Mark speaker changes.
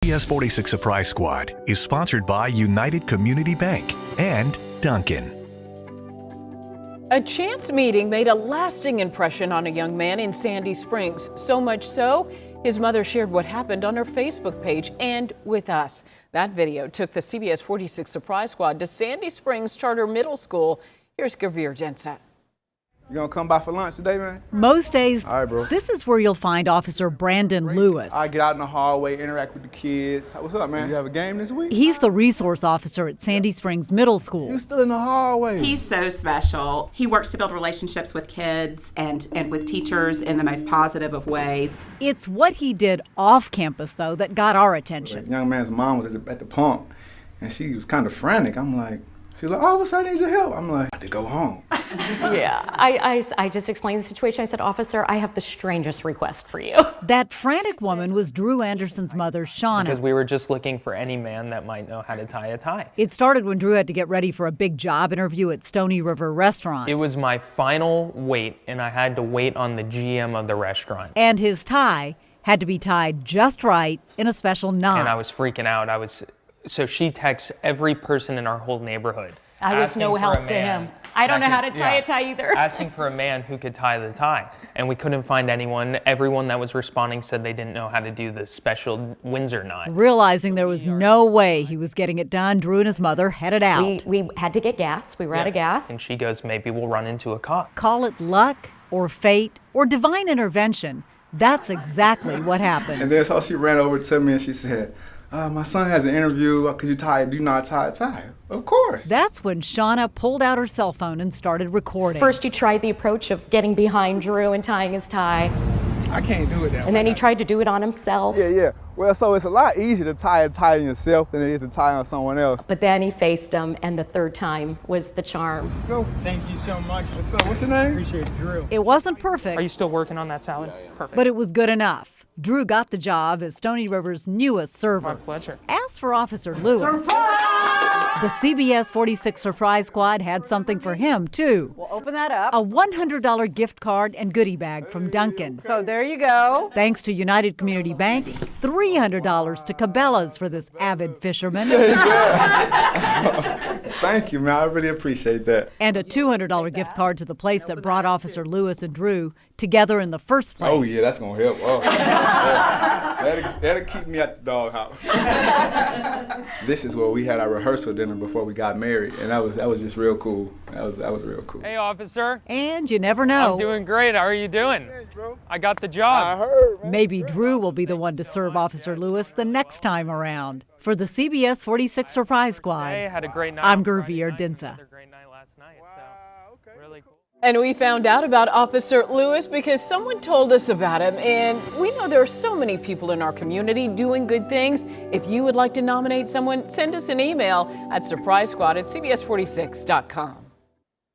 Speaker 1: CBS 46 Surprise Squad is sponsored by United Community Bank and Dunkin'.
Speaker 2: A chance meeting made a lasting impression on a young man in Sandy Springs, so much so, his mother shared what happened on her Facebook page and with us. That video took the CBS 46 Surprise Squad to Sandy Springs Charter Middle School. Here's Gavir Densa.
Speaker 3: You gonna come by for lunch today, man?
Speaker 4: Most days,
Speaker 3: all right, bro.
Speaker 4: This is where you'll find Officer Brandon Lewis.
Speaker 3: I get out in the hallway, interact with the kids. What's up, man? You have a game this week?
Speaker 4: He's the resource officer at Sandy Springs Middle School.
Speaker 3: You're still in the hallway.
Speaker 5: He's so special. He works to build relationships with kids and with teachers in the most positive of ways.
Speaker 4: It's what he did off campus, though, that got our attention.
Speaker 3: The young man's mom was at the pump, and she was kind of frantic. I'm like, she's like, "Oh, I need your help." I'm like, "I have to go home."
Speaker 6: Yeah, I just explained the situation. I said, "Officer, I have the strangest request for you."
Speaker 4: That frantic woman was Drew Anderson's mother, Shauna.
Speaker 7: Because we were just looking for any man that might know how to tie a tie.
Speaker 4: It started when Drew had to get ready for a big job interview at Stony River Restaurant.
Speaker 7: It was my final wait, and I had to wait on the GM of the restaurant.
Speaker 4: And his tie had to be tied just right in a special knot.
Speaker 7: And I was freaking out. So she texts every person in our whole neighborhood.
Speaker 6: I was no help to him. I don't know how to tie a tie either.
Speaker 7: Asking for a man who could tie the tie. And we couldn't find anyone. Everyone that was responding said they didn't know how to do the special Windsor knot.
Speaker 4: Realizing there was no way he was getting it done, Drew and his mother headed out.
Speaker 6: We had to get gas. We were out of gas.
Speaker 7: And she goes, maybe we'll run into a cop.
Speaker 4: Call it luck or fate or divine intervention. That's exactly what happened.
Speaker 3: And then so she ran over to me and she said, "My son has an interview. Could you do not tie a tie?" Of course.
Speaker 4: That's when Shauna pulled out her cell phone and started recording.
Speaker 6: First, he tried the approach of getting behind Drew and tying his tie.
Speaker 3: I can't do it that way.
Speaker 6: And then he tried to do it on himself.
Speaker 3: Yeah. Well, so it's a lot easier to tie a tie on yourself than it is to tie on someone else.
Speaker 6: But then he faced him, and the third time was the charm.
Speaker 3: No. Thank you so much. What's your name? Appreciate it, Drew.
Speaker 4: It wasn't perfect.
Speaker 7: Are you still working on that salad? Perfect.
Speaker 4: But it was good enough. Drew got the job as Stony River's newest server.
Speaker 7: My pleasure.
Speaker 4: As for Officer Lewis, the CBS 46 Surprise Squad had something for him, too.
Speaker 8: We'll open that up.
Speaker 4: A $100 gift card and goodie bag from Dunkin'.
Speaker 8: So there you go.
Speaker 4: Thanks to United Community Bank, $300 to Cabela's for this avid fisherman.
Speaker 3: Thank you, man. I really appreciate that.
Speaker 4: And a $200 gift card to the place that brought Officer Lewis and Drew together in the first place.
Speaker 3: Oh, yeah, that's going to help. Oh, yeah. That'll keep me at the doghouse. This is where we had our rehearsal dinner before we got married, and that was just real cool. That was real cool.
Speaker 7: Hey, officer.
Speaker 4: And you never know.
Speaker 7: I'm doing great. How are you doing? I got the job.
Speaker 3: I heard, man.
Speaker 4: Maybe Drew will be the one to serve Officer Lewis the next time around. For the CBS 46 Surprise Squad,
Speaker 7: Hey, had a great night.
Speaker 4: I'm Gurveer Dinsa.
Speaker 7: Another great night last night, so really cool.
Speaker 2: And we found out about Officer Lewis because someone told us about him. And we know there are so many people in our community doing good things. If you would like to nominate someone, send us an email at surprisesquad@cbs46.com.